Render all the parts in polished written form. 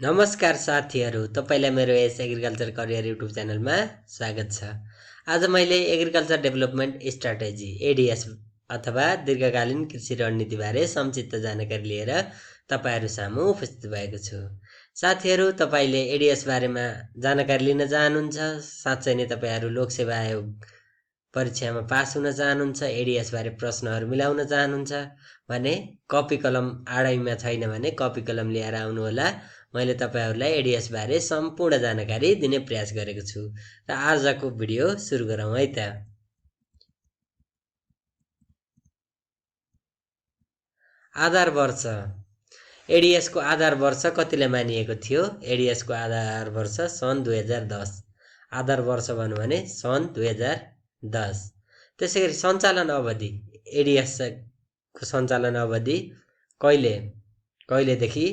नमस्कार साथीहरू, तपाईँलाई मेरो यस एग्रिकल्चर करियर युट्युब च्यानलमा स्वागत छ। आज मैले एग्रिकल्चर डेभलपमेन्ट स्ट्र्याटेजी एडिएस अथवा दीर्घकालीन कृषि रणनीतिबारे संक्षिप्त जानकारी लिएर तपाईँहरू सामु उपस्थित भएको छु। साथीहरू, तपाईँले एडिएस बारेमा जानकारी लिन चाहनुहुन्छ, साँच्चै नै तपाईँहरू लोकसेवा आयोग परीक्षामा पास हुन चाहनुहुन्छ, एडिएस बारे प्रश्नहरू मिलाउन चाहनुहुन्छ भने कपी कलम आडैमा छैन भने कपी कलम लिएर आउनुहोला। मैले तपाईहरुलाई एडिएस बारे सम्पूर्ण जानकारी दिने प्रयास गरेको छु र आजको भिडियो सुरु गरौँ है त। आधार वर्ष एडिएस को आधार वर्ष कतिले मानिएको थियो? एडिएस को आधार वर्ष सन् 2010। आधार वर्ष भन्नु भने सन् 2010। त्यसैगरी सञ्चालन अवधि एडिएस को सञ्चालन अवधि कहिलेदेखि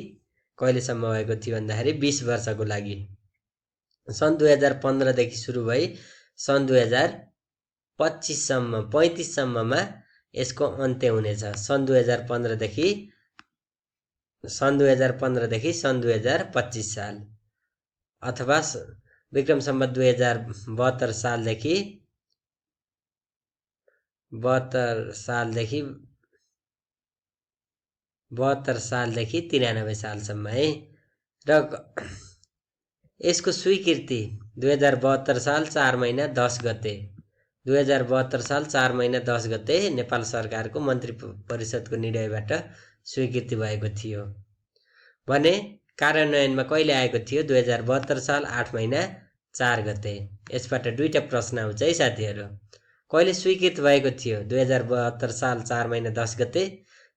कहिलेसम्म भएको थियो भन्दाखेरि 20 वर्षको लागि सन् 2015 देखि सुरु भई सन् 2025 सम्म 35 सम्ममा यसको अन्त्य हुनेछ। सन् 2015 देखि सन् 2025 साल अथवा विक्रम सम्वत 2072 सालदेखि 93 सालसम्म है। र यसको स्वीकृति 2072 साल 4 महिना 10 गते 2072 साल 4 महिना 10 गते नेपाल सरकारको मन्त्री परिषदको निर्णयबाट स्वीकृति भएको थियो भने कार्यान्वयनमा कहिले आएको थियो? 2072 साल 8 महिना 4 गते। यसबाट दुईटा प्रश्न आउँछ है साथीहरू। कहिले स्वीकृत भएको थियो? 2072 साल 4 महिना 10 गते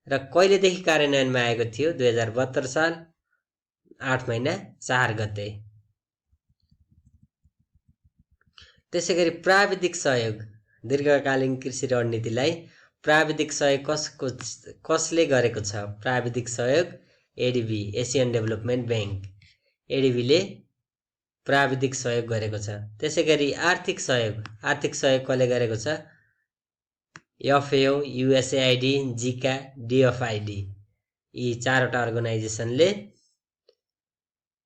र कहिलेदेखि कार्यान्वयनमा आएको थियो? 2072 साल 8 महिना 4 गते। त्यसैगरी प्राविधिक सहयोग दीर्घकालीन कृषि रणनीतिलाई प्राविधिक सहयोग कसले गरेको छ? प्राविधिक सहयोग एडिबी एसियन डेभलपमेन्ट बैंक एडिबीले प्राविधिक सहयोग गरेको छ। त्यसैगरी आर्थिक सहयोग कसले गरेको छ? एफएओ, युएसएआइडी, जिका, डिएफआइडी यी चारवटा अर्गनाइजेसनले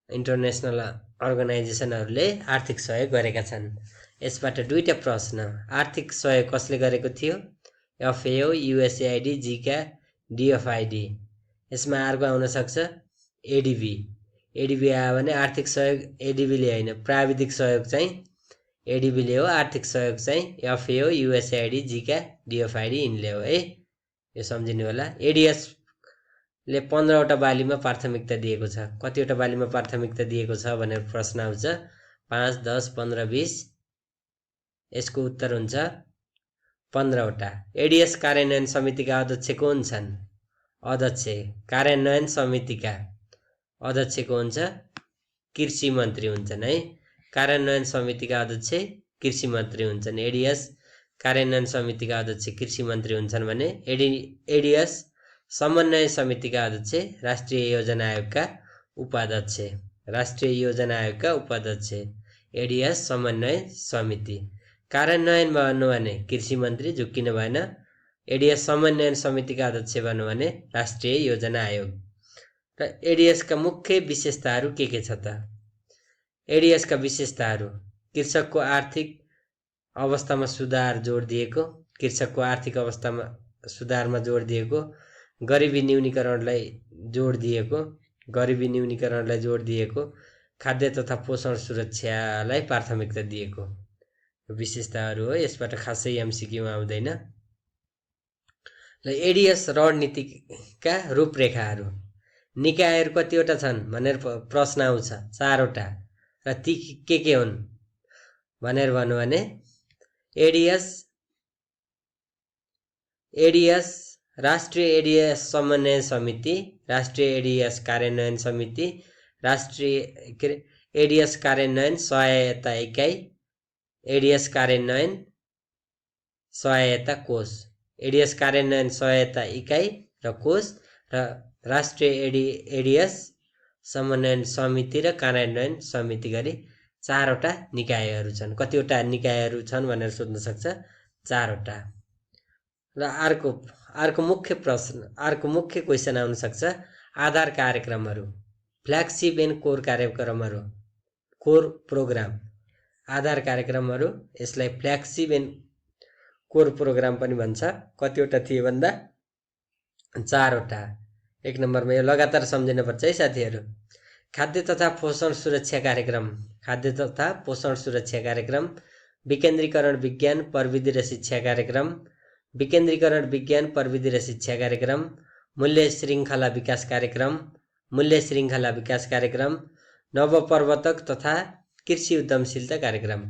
इन्टरनेसनल अर्गनाइजेसनहरूले आर्थिक सहयोग गरेका छन्। यसबाट दुईटा प्रश्न, आर्थिक सहयोग कसले गरेको थियो? एफएओ, युएसएआइडी, जिका, डिएफआइडी। यसमा अर्को आउन सक्छ एडिबी। एडिबी आयो भने आर्थिक सहयोग एडिबीले होइन, प्राविधिक सहयोग चाहिँ एडिबीले हो, आर्थिक सहयोग चाहिँ एफएओ, युएसएआइडी, जिका, डिएफआइडी यिनले हो है। यो सम्झिनु होला। एडिएस ले 15वटा बालीमा प्राथमिकता दिएको छ। कतिवटा बालीमा प्राथमिकता दिएको छ भनेर प्रश्न आउँछ? 5, 10, 15, 20। यसको उत्तर हुन्छ 15वटा। एडिएस कार्यान्वयन समितिका अध्यक्ष कोन छन्? अध्यक्ष कार्यान्वयन समितिका अध्यक्ष को हुन्छ? कृषि मन्त्री हुन्छन् है। कार्यान्वयन समितिका अध्यक्ष कृषि मन्त्री हुन्छन्। एडिएस कार्यान्वयन समितिका अध्यक्ष कृषि मन्त्री हुन्छन् भने एडिएस समन्वय समितिका अध्यक्ष राष्ट्रिय योजना आयोगका उपाध्यक्ष एडिएस समन्वय समिति। कार्यान्वयन भन्नु भने कृषि मन्त्री झुक्किनु भएन। एडिएस समन्वय समितिका अध्यक्ष भन्नु भने राष्ट्रिय योजना आयोग। र एडिएसका मुख्य विशेषताहरू के छ त? एडिएसका विशेषताहरू कृषकको आर्थिक अवस्थामा सुधार जोड दिएको, कृषकको आर्थिक अवस्थामा सुधारमा जोड दिएको, गरिबी न्यूनीकरणलाई जोड दिएको, खाद्य तथा पोषण सुरक्षालाई प्राथमिकता दिएको विशेषताहरू हो। यसबाट खासै एमसीक्यू आउँदैन। र एडिएस रणनीतिका रूपरेखाहरू, निकायहरू कतिवटा छन् भनेर प्रश्न आउँछ? 4वटा। र ती के हुन् भनेर भन्नु भने एडिएस राष्ट्रिय एडिएस समन्वय समिति, राष्ट्रिय एडिएस कार्यान्वयन समिति, राष्ट्रिय एडिएस कार्यान्वयन सहायता इकाइ, एडिएस कार्यान्वयन सहायता कोष, एडिएस कार्यान्वयन सहायता इकाइ र कोष र राष्ट्रिय एडिएस समन्वयन समिति र कार्यान्वयन समिति गरी 4वटा निकायहरू छन्। कतिवटा निकायहरू छन् भनेर सोध्न सक्छ? 4वटा। र अर्को मुख्य क्वेसन आउन सक्छ, आधार कार्यक्रमहरू फ्ल्यागशिप एन्ड कोर कार्यक्रमहरू, कोर प्रोग्राम आधार कार्यक्रमहरू, यसलाई फ्ल्यागशिप एन्ड कोर प्रोग्राम पनि भन्छ। कतिवटा थिए भन्दा 4वटा। 1 नम्बरमा यो लगातार सम्झिनुपर्छ है साथीहरू। खाद्य तथा पोषण सुरक्षा कार्यक्रम, खाद्य तथा पोषण सुरक्षा कार्यक्रम, विकेन्द्रीकरण विज्ञान प्रविधि र शिक्षा कार्यक्रम, विकेन्द्रीकरण विज्ञान प्रविधि र शिक्षा कार्यक्रम, मूल्य श्रृङ्खला विकास कार्यक्रम, मूल्य श्रृङ्खला विकास कार्यक्रम, नवप्रवर्तक तथा कृषि उद्यमशीलता कार्यक्रम,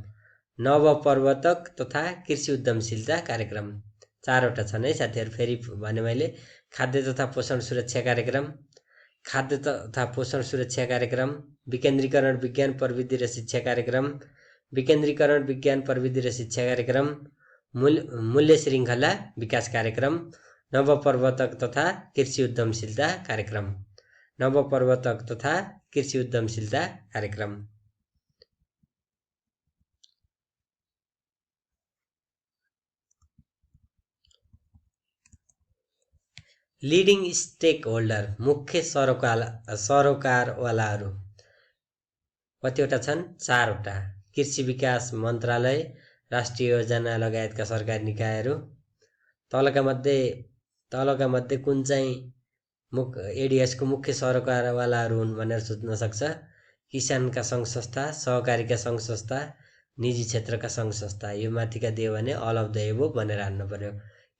नवप्रवर्तक तथा कृषि उद्यमशीलता कार्यक्रम। 4वटा छन् है साथीहरू। फेरि भने मैले खाद्य तथा पोषण सुरक्षा कार्यक्रम, खाद्य तथा पोषण सुरक्षा कार्यक्रम, विकेन्द्रीकरण विज्ञान प्रविधि र शिक्षा कार्यक्रम, विकेन्द्रीकरण विज्ञान प्रविधि र शिक्षा कार्यक्रम, मूल्य श्रृङ्खला विकास कार्यक्रम, नवप्रवर्तक तथा कृषि उद्यमशीलता कार्यक्रम, नवप्रवर्तक तथा कृषि उद्यमशीलता कार्यक्रम। लिडिङ स्टेक होल्डर, मुख्य सरोकारवालाहरू कतिवटा छन्? 4वटा। कृषि विकास मन्त्रालय, राष्ट्रिय योजना लगायतका सरकारी निकायहरू। तलका मध्ये कुन चाहिँ एडिएसको मुख्य सरोकारवालाहरू हुन् भनेर सोध्न सक्छ। किसानका सङ्घ संस्था, सहकारीका सङ्घ संस्था, निजी क्षेत्रका सङ्घ संस्था। यो माथिका दियो भने अल अफ द एबोभ भनेर हान्नु पर्यो।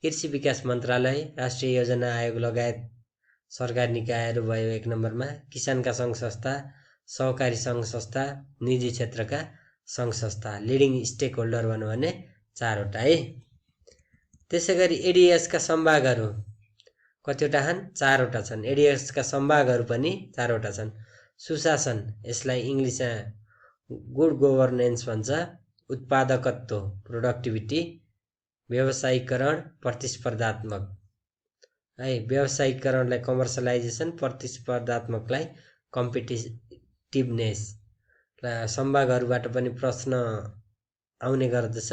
कृषि विकास मन्त्रालय, राष्ट्रिय योजना आयोग लगायत सरकारी निकायहरू भयो 1 नम्बरमा। किसानका सङ्घ संस्था, सहकारी सङ्घ संस्था, निजी क्षेत्रका सङ्घ संस्था। लिडिङ स्टेक होल्डर भनौँ भने 4वटा है। त्यसै गरी एडिएसका सम्भागहरू कतिवटा छन्? 4वटा छन्। एडिएसका सम्भागहरू पनि 4वटा छन्। सुशासन, यसलाई इङ्ग्लिसमा गुड गभर्नेन्स भन्छ। उत्पादकत्व, प्रोडक्टिभिटी, व्यवसायीकरण, प्रतिस्पर्धात्मक है। व्यवसायीकरणलाई कमर्सियलाइजेसन, प्रतिस्पर्धात्मकलाई कम्पिटिटिभनेस। सम्भागहरूबाट पनि प्रश्न आउने गर्दछ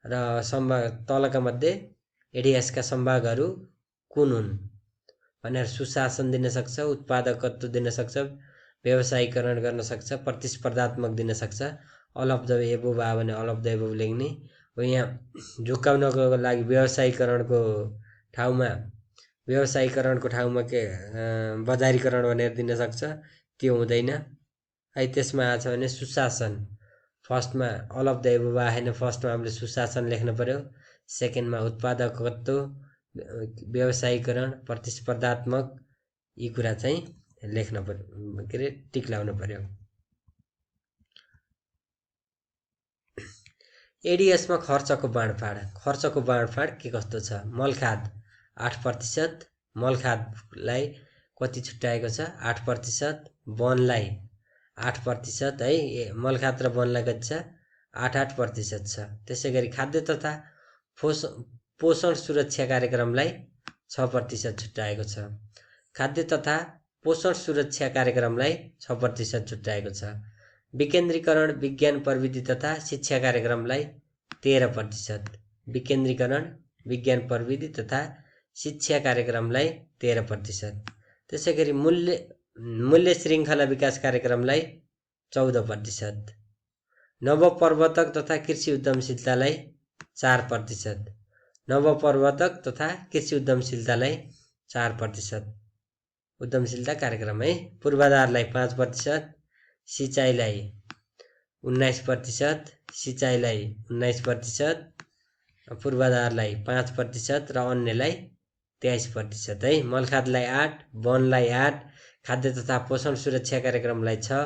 र तलका मध्ये एडिएसका सम्भागहरू कुन हुन् भनेर सुशासन दिन सक्छ, उत्पादकत्व दिन सक्छ, व्यवसायीकरण गर्न सक्छ, प्रतिस्पर्धात्मक दिन सक्छ। अल अफ द एबोभ आयो भने अल अफ द एबोभ लेख्ने हो। यहाँ झुक्काउनको लागि व्यवसायीकरणको ठाउँमा के बजारीकरण भनेर दिन सक्छ, त्यो हुँदैन है। त्यसमा आछ भने सुशासन, फर्स्टमा अल अफ द एबोभ आएन, फर्स्टमा हामीले सुशासन लेख्न पर्यो। सेकेन्डमा उत्पादकत्व, व्यवसायीकरण, प्रतिस्पर्धात्मक, यी कुरा चाहिँ लेख्न पर्यो, के अरे टिक लाउनु पर्यो। एडिएसमा खर्चको बाँडफाँड के कस्तो छ? मलखाद 8%, मलखादलाई कति छुट्याएको छ? 8%, वनलाई 8% है। मलखाद र वनलाई कति छ? 8% छ। त्यसै गरी खाद्य तथा पोषण सुरक्षा कार्यक्रमलाई 6% छुट्याएको छ। खाद्य तथा पोषण सुरक्षा कार्यक्रमलाई 6% छुट्याएको छ। विकेन्द्रीकरण विज्ञान प्रविधि तथा शिक्षा कार्यक्रमलाई 13%, विकेन्द्रीकरण विज्ञान प्रविधि तथा शिक्षा कार्यक्रमलाई 13%। त्यसै गरी मूल्य श्रृङ्खला विकास कार्यक्रमलाई 14%, नवप्रवर्तक तथा कृषि उद्यमशीलतालाई 4%, नवप्रवर्तक तथा कृषि उद्यमशीलतालाई 4% उद्यमशीलता कार्यक्रम है। पूर्वाधारलाई 5%, सिँचाइलाई 19%, सिँचाइलाई 19%, पूर्वाधारलाई 5% र अन्यलाई 23% है। मलखादलाई 8, वनलाई 8, खाद्य तथा पोषण सुरक्षा कार्यक्रमलाई 6,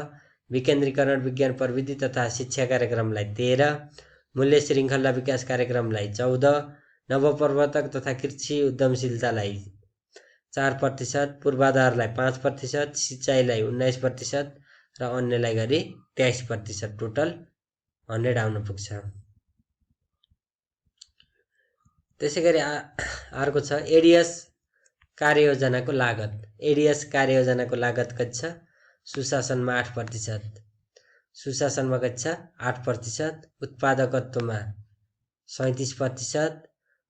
विकेन्द्रीकरण विज्ञान प्रविधि तथा शिक्षा कार्यक्रमलाई 13, मूल्य श्रृङ्खला विकास कार्यक्रमलाई 14, नवप्रवर्तक तथा कृषि उद्यमशीलतालाई 4%, पूर्वाधारलाई 5%, सिँचाइलाई 19% र अन्यलाई गरी 23%, टोटल 100 आउन पुग्छ। त्यसै गरी अर्को छ एडिएस कार्ययोजनाको लागत। एडिएस कार्ययोजनाको लागत कति छ? सुशासनमा 8%, सुशासनमा कति छ? 8%, उत्पादकत्वमा 37%,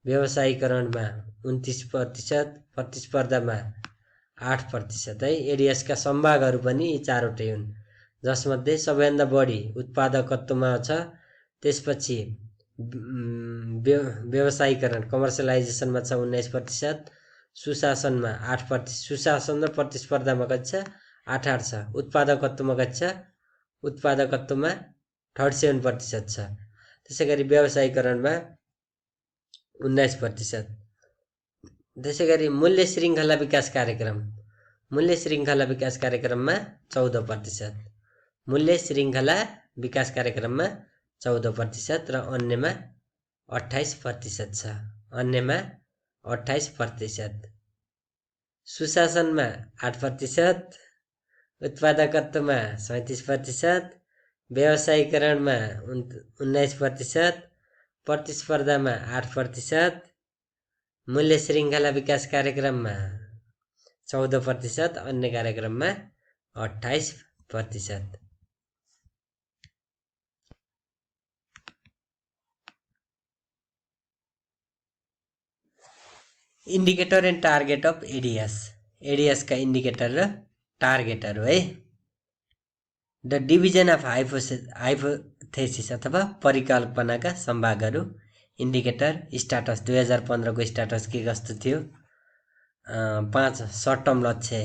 व्यवसायीकरणमा 29%, प्रतिस्पर्धामा 8% है। एडिएसका सम्भागहरू पनि यी चारवटै हुन्, जसमध्ये सबैभन्दा बढी उत्पादकत्वमा छ, त्यसपछि व्यवसायीकरण कमर्सियलाइजेसनमा छ 19%, सुशासनमा 8%, सुशासन र प्रतिस्पर्धामा कति छ 8 छ, उत्पादकत्वमा कति छ, उत्पादकत्वमा 37% छ, त्यसै गरी व्यवसायीकरणमा 19%। त्यसै गरी मूल्य श्रृङ्खला विकास कार्यक्रम, मूल्य श्रृङ्खला विकास कार्यक्रममा 14%, मूल्य श्रृङ्खला विकास कार्यक्रममा 14% र अन्यमा 28% छ, अन्यमा 28%। सुशासनमा 8%, उत्पादकत्वमा 37%, व्यवसायीकरणमा 19%, प्रतिस्पर्धामा 8%, मूल्य श्रृङ्खला विकास कार्यक्रममा 14%, अन्य कार्यक्रममा 28%। Indicator and target of ADS, एडिएसका इन्डिकेटर र टार्गेटहरू है। द डिभिजन अफ हाइपोथेसिस अथवा परिकल्पनाका सम्भागहरू, इन्डिकेटर, स्ट्याटस 2015 को स्ट्याटस के कस्तो थियो, 5 सर्ट टर्म लक्ष्य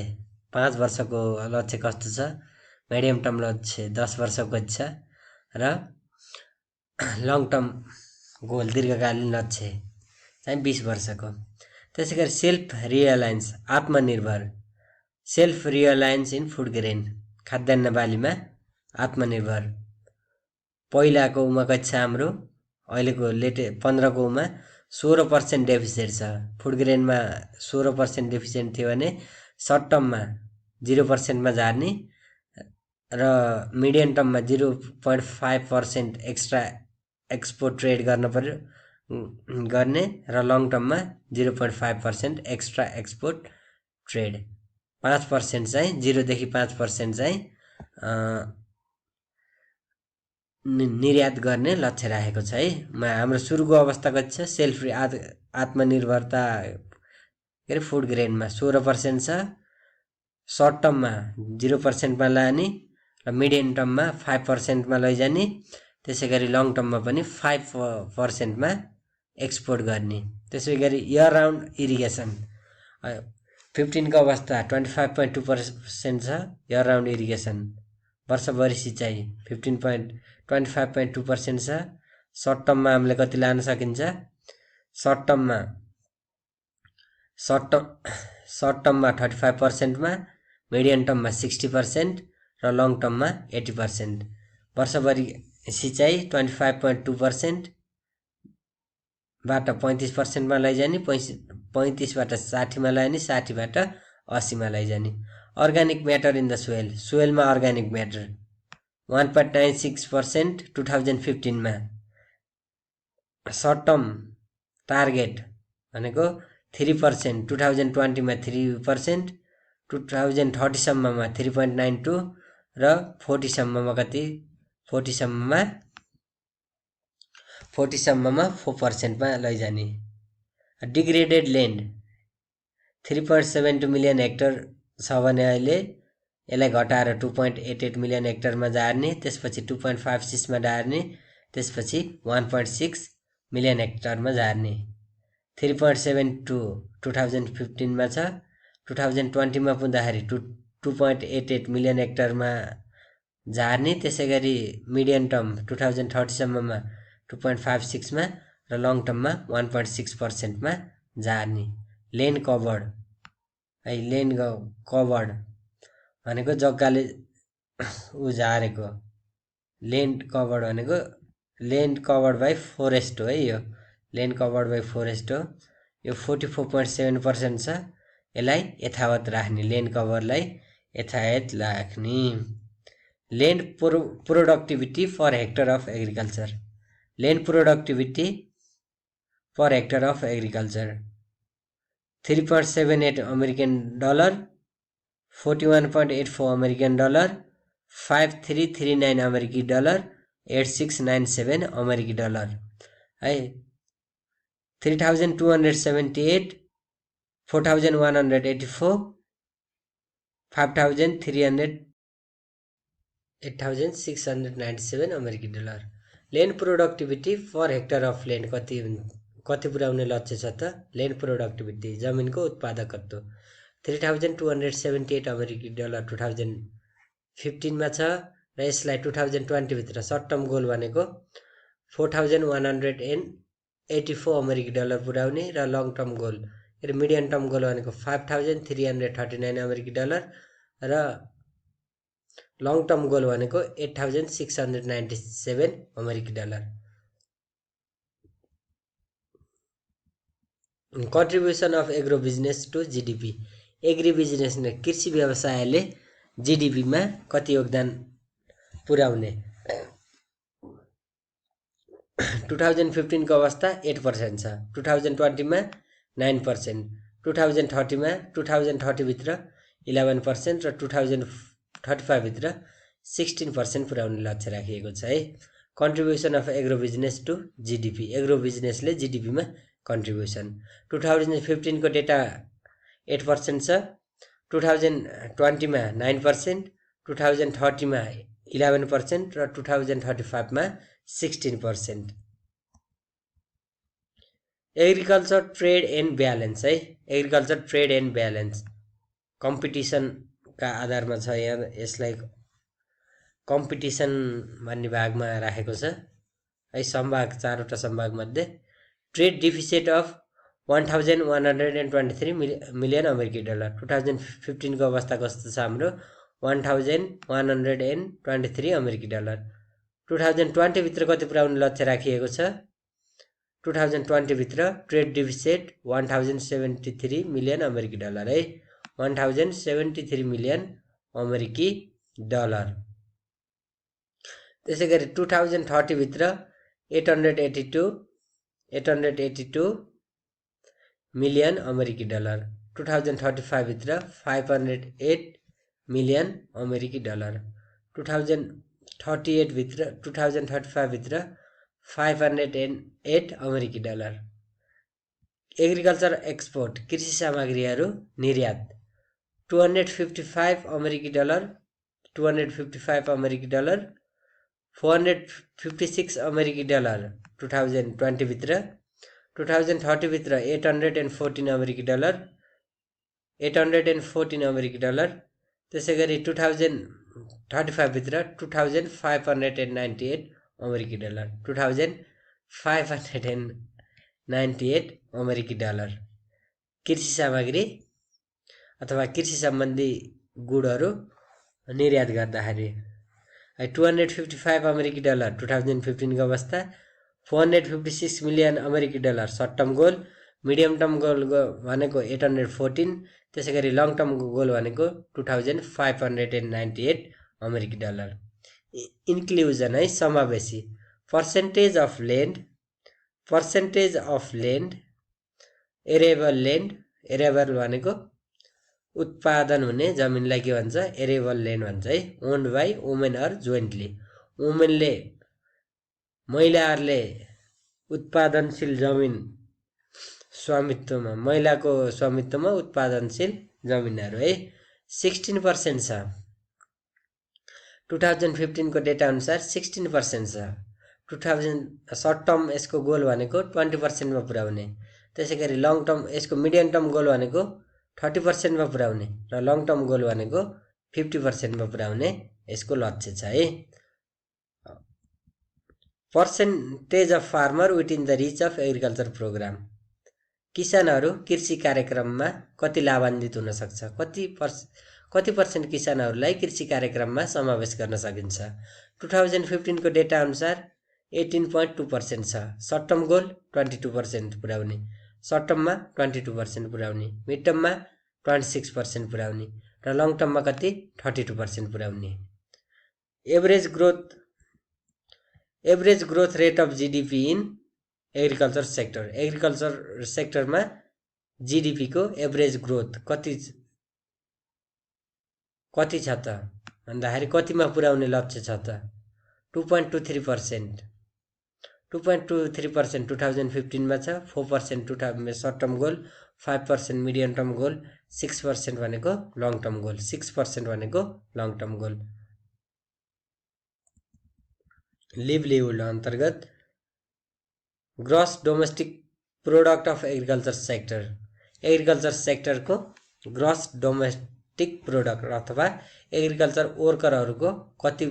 5 वर्षको लक्ष्य कस्तो छ, मिडियम टर्म लक्ष्य 10 वर्षको छ र लङ टर्म गोल दीर्घकालीन लक्ष्य चाहिँ 20 वर्षको। त्यसै गरी सेल्फ रियलायन्स, आत्मनिर्भर, सेल्फ रियलायन्स इन फुड ग्रेन, खाद्यान्न बालीमा आत्मनिर्भर। पहिलाको उमा कति छ हाम्रो, अहिलेको 15 को उमा 16% डेफिसिट छ, फुड ग्रेनमा 16% डेफिसिट थियो भने सर्ट टर्ममा 0% मा झार्ने र मिडियम टर्ममा 0.5% एक्स्ट्रा एक्सपोर्ट ट्रेड गर्ने र लङ टर्ममा 0.5% एक्स्ट्रा एक्सपोर्ट ट्रेड, 5% चाहिँ 0 देखि 5% चाहिँ निर्यात गर्ने लक्ष्य राखेको छ है। हाम्रो सुरुको अवस्था कति छ, सेल्फ आत्मनिर्भरता के अरे फुड ग्रेनमा 16% छ, सर्ट टर्ममा 0% मा लाने र मिडियम टर्ममा 5% मा लैजाने, त्यसै गरी लङ टर्ममा पनि 5% मा एक्सपोर्ट गर्ने। त्यसै गरी इयर राउन्ड इरिगेसन 15 को अवस्था 25.2% छ, इयर राउन्ड इरिगेसन वर्षभरि सिँचाइ 25.2% छ। सर्ट टर्ममा हामीले कति लान सकिन्छ, सर्ट टर्ममा 35% मा, मिडियम टर्ममा 60% र लङ टर्ममा 80%। वर्षभरि सिँचाइ 25.2% बाट 35% मा लैजाने, 35 बाट 60 मा लाने, 60 बाट 80 मा लैजाने। Organic matter in the soil, सोइलमा अर्ग्यानिक म्याटर 1.96% 2015 मा। सर्ट टर्म टार्गेट भनेको 3%, 2020 मा 3%, 2030 सम्ममा 3.92 र 40 सम्ममा कति, 40 सम्ममा 4% मा लैजाने। डिग्रेडेड ल्यान्ड 3.72 मिलियन हेक्टर छ भने अहिले यसलाई घटाएर 2.88 मिलियन हेक्टरमा झार्ने, त्यसपछि 2.56 मा झार्ने, त्यसपछि 1.6 मिलियन हेक्टरमा झार्ने। 3.72 2015 मा छ, 2020 मा पुग्दाखेरि 2.88 मिलियन हेक्टरमा झार्ने, त्यसै गरी मिडियम टर्म 2030 सम्ममा 2.56 मा र लङ टर्ममा 1.6% मा झार्ने। लेन कभर्ड है, लेन कभर्ड भनेको जग्गाले झारेको, लेन्ड कभर्ड भनेको लेन्ड कभर्ड बाई फोरेस्ट हो है, यो लेन्ड कभर्ड बाई फोरेस्ट हो। यो 44.7% छ, यसलाई यथावत राख्ने, लेन्ड कभरलाई यथावत राख्ने। Land productivity per hectare of agriculture, land productivity per hectare of agriculture 3.78 American dollar, 41.84 American dollar, 5339 अमेरिकी डलर, 8697 अमेरिकी डलर है। 3278, 4184, $8,697 अमेरिकी dollar. Land productivity per hectare of land कति पुर्याउने लक्ष्य छ त? ल्यान्ड प्रोडक्टिभिटी जमिनको उत्पादकत्व 3,278 अमेरिकी डलर 2015 छ र यसलाई 2020 भित्र सर्ट टर्म गोल भनेको 4,184 अमेरिकी डलर पुर्याउने र लङ टर्म गोल र मिडियम टर्म गोल भनेको 5,339 अमेरिकी डलर र लङ टर्म गोल भनेको 8,697 अमेरिकी dollar. Contribution of agro business to GDP agri business ने कृषि व्यवसायले जीडीपीमा कति योगदान पुर्याउने? 2015 को अवस्था 8% छ, 2020 मा 9%, 2030 भित्र 11% र 2035 भित्र 16% पुर्याउने लक्ष्य राखिएको छ है। Contribution of agro business to GDP agro बिजनेसले जीडीपीमा कन्ट्रिब्युसन 2015 को डेटा 8% छ, 2020 मा 9%, 2030 मा 11% र 2035 मा 16%। एग्रिकल्चर ट्रेड एन्ड ब्यालेन्स है, agriculture trade and balance competition का आधारमा छ। यहाँ यसलाई कम्पिटिसन भन्ने भागमा राखेको छ है। सम्भाग 4वटा सम्भाग मध्ये ट्रेड डिफिसिट अफ 1,123 मिलियन अमेरिकी डलर 2015 को अवस्था कस्तो छ हाम्रो? 1,123 अमेरिकी डलर। 2020 भित्र कति पुर्याउने लक्ष्य राखिएको छ? 2020 भित्र ट्रेड डिफिसिट 1,073 मिलियन अमेरिकी डलर है, 1,073 मिलियन अमेरिकी डलर। त्यसै गरी 2030 भित्र 882 मिलियन अमेरिकी डलर, 2035 भित्र 508 मिलियन अमेरिकी डलर, 2035 भित्र 508 अमेरिकी डलर। एग्रिकल्चर एक्सपोर्ट कृषि सामग्रीहरू निर्यात 255 अमेरिकी डलर 255 अमेरिकी डलर, 456 अमेरिकी डलर 2020 भित्र, 2030 भित्र 814 अमेरिकी डलर 814 अमेरिकी डलर। त्यसै गरी 2035 भित्र 2,598 अमेरिकी डलर 2,598 अमेरिकी डलर कृषि सामग्री अथवा कृषि सम्बन्धी गुडहरू निर्यात गर्दाखेरि। 255 अमेरिकी डलर 2015 को अवस्था, 456 मिलियन अमेरिकी dollar short term goal, medium term goal भनेको 814, त्यसै गरी लङ टर्म गोल भनेको 2,598 अमेरिकी डलर। इन्क्लुजन है, समावेशी percentage of land arable land, arable भनेको उत्पादन हुने जमिनलाई के भन्छ? एरेबल ल्यान्ड भन्छ है। Owned by women or jointly, वुमेनले महिलाहरूले उत्पादनशील जमिन स्वामित्वमा, महिलाको स्वामित्वमा उत्पादनशील जमिनहरू है 16% छ। 2015 को डेटा अनुसार 16% छ। 2000 सर्ट टर्म यसको गोल भनेको 20% मा पुर्याउने, त्यसै गरी लङ टर्म यसको मिडियम टर्म गोल भनेको 30% मा पुर्याउने र लङ टर्म गोल भनेको 50% मा पुर्याउने यसको लक्ष्य छ है। Percentage of farmer within the reach of agriculture program किसानहरू कृषि कार्यक्रममा कति लाभान्वित हुन सक्छ? कति पर्सेन्ट किसानहरूलाई कृषि कार्यक्रममा समावेश गर्न सकिन्छ? 2015 को डेटा अनुसार 18.2% छ। सर्ट टर्म गोल 22% पुर्याउने, सर्ट टर्ममा 22% पुर्याउने, मिड टर्ममा 26% पुर्याउने र लङ टर्ममा कति? 32% पुर्याउने। Average growth rate of GDP in agriculture sector, agriculture सेक्टरमा जीडीपी को एभरेज ग्रोथ कति छ त भन्दाखेरि कतिमा पुर्याउने लक्ष्य छ त? 2.23%, 2015 मा छ, 4% short term goal, 5% medium term goal, 6% भनेको लङ टर्म गोल, 6% भनेको लङ टर्म गोल। लिभलिहुड अन्तर्गत gross domestic product of agriculture sector, agriculture सेक्टरको ग्रस डोमेस्टिक प्रोडक्ट अथवा एग्रिकल्चर वर्करहरूको कति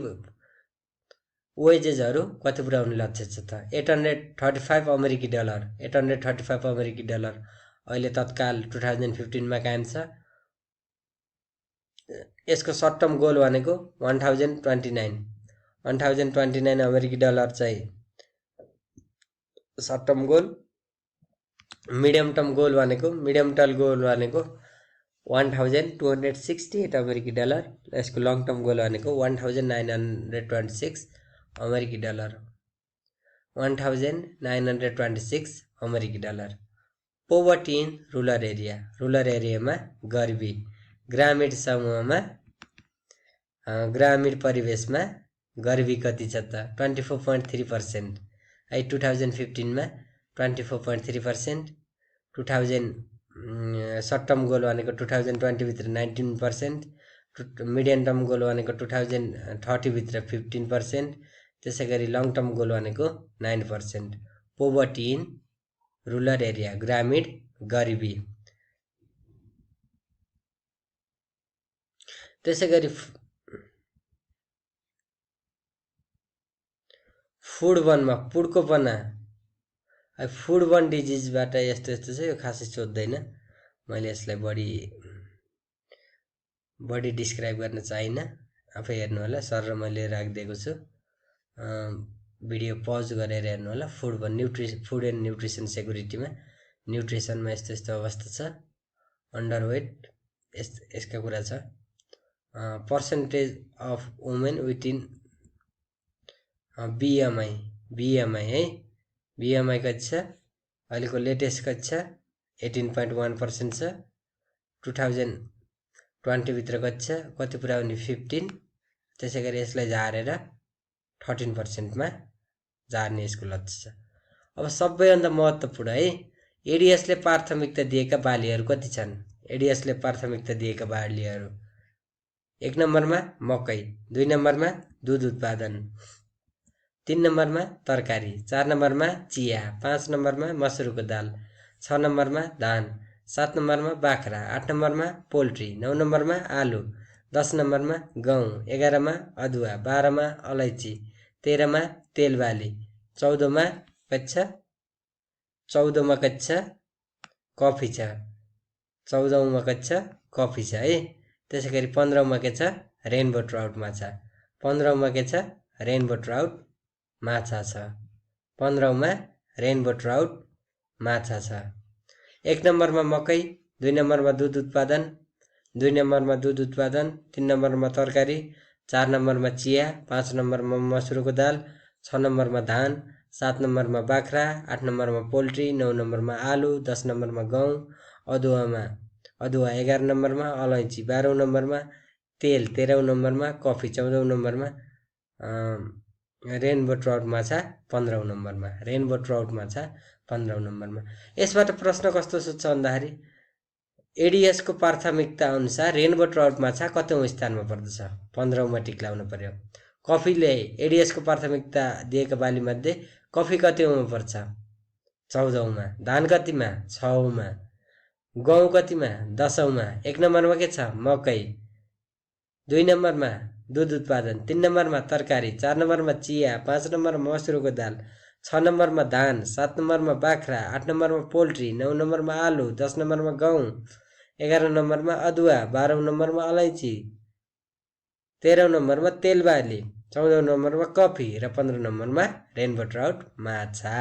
वेजेसहरू कति पुर्याउने लक्ष्य छ त? $835 अमेरिकी डलर, $835 अमेरिकी डलर अहिले तत्काल 2015 मा कायम छ। यसको सर्ट टर्म गोल भनेको 1029 अमेरिकी डलर चाहिँ short term goal. Medium term goal भनेको 1268 अमेरिकी डलर। यसको लङ टर्म गोल भनेको 1926 अमेरिकी डलर, 1926 अमेरिकी dollar. Poverty in rural area, rural एरियामा गरिबी, ग्रामीण समूहमा ग्रामीण परिवेशमा गरिबी कति छ त? 24.3%। है 2015 मा 24.3%। 2000 सर्ट टर्म गोल भनेको 2020 भित्र 19%, मिडियम टर्म गोल भनेको 2030 भित्र 15%, त्यसैगरी लङ टर्म गोल भनेको 9%। पोभर्टी इन रुरल एरिया, ग्रामीण गरिबी। त्यसैगरी फुडबर्नमा, पुड्को बना, फुडबर्न डिजिजबाट यस्तो यस्तो छ। यो खासै सोध्दैन, मैले यसलाई बढी डिस्क्राइब गर्न चाहिन्न, आफै हेर्नु होला। सर र मैले राखिदिएको छु, भिडियो पज गरेर हेर्नु होला। फुड एन्ड न्युट्रिसन सेक्युरिटीमा न्युट्रिसनमा यस्तो यस्तो अवस्था छ, अन्डरवेट यसका कुरा छ। Percentage of women within BMI है, बिएमआई कति छ? अहिलेको लेटेस्ट कति छ? 18.1% छ। 2020 भित्र कति छ? कति पुर्याउने? 15। त्यसैगरी यसलाई झारेर 13% मा झार्ने यसको लक्ष्य छ। अब सबैभन्दा महत्त्वपूर्ण है, एडिएसले प्राथमिकता दिएका बालीहरू कति छन्? एडिएसले प्राथमिकता दिएका बालीहरू 1 नम्बरमा मकै, 2 नम्बरमा दुध उत्पादन, 3 नम्बरमा तरकारी, 4 नम्बरमा चिया, 5 नम्बरमा मसुरको दाल, 6 नम्बरमा धान, 7 नम्बरमा बाख्रा, 8 नम्बरमा पोल्ट्री, 9 नम्बरमा आलु, 10 नम्बरमा गहुँ, 11 मा अदुवा, 12 मा अलैँची, 13 मा तेलबाली, 14 मा कति छ? 14 मा कति छ? कफी छ। 14 मा कति छ? कफी छ है। त्यसैगरी 15 मा के छ? रेनबो ट्राउट माछा। 15 मा के छ? रेनबो ट्राउट माछा छ। 15 मा रेनबो ट्राउट माछा छ। 1 नम्बरमा मकै, 2 नम्बरमा दुध उत्पादन, 2 नम्बरमा दुध उत्पादन, 3 नम्बरमा तरकारी, 4 नम्बरमा चिया, 5 नम्बरमा मसुरको दाल, 6 नम्बरमा धान, 7 नम्बरमा बाख्रा, 8 नम्बरमा पोल्ट्री, 9 नम्बरमा आलु, 10 नम्बरमा गहुँ, अदुवा 11 नम्बरमा, अलैँची 12 नम्बरमा, तेल 13 नम्बरमा, कफी 14 नम्बरमा, रेनबो ट्राउट माछा 15 नम्बरमा, रेनबो ट्राउट माछा 15 नम्बरमा। यसबाट प्रश्न कस्तो सोध्छ भन्दाखेरि एडिएसको प्राथमिकता अनुसार रेनबो ट्राउट माछा कतौं स्थानमा पर्दछ? 15 मा टिक लाउनु पर्यो। कफीले एडिएसको प्राथमिकता दिएका बाली मध्ये कफी कतिमा पर्छ? 14 मा। धान कतिमा? 6 मा। गहुँ कतिमा? 10 मा। 1 नम्बरमा के छ? मकै, 2 नम्बरमा दुध उत्पादन, 3 नम्बरमा तरकारी, 4 नम्बरमा चिया, 5 नम्बरमा मसुरको दाल, 6 नम्बरमा धान, 7 नम्बरमा बाख्रा, 8 नम्बरमा पोल्ट्री, 9 नम्बरमा आलु, 10 नम्बरमा गहुँ, 11 नम्बरमा अदुवा, 12 नम्बरमा अलैँची, 13 नम्बरमा तेलबाली, 14 नम्बरमा कफी र 15 नम्बरमा रेनबो ट्राउट माछा।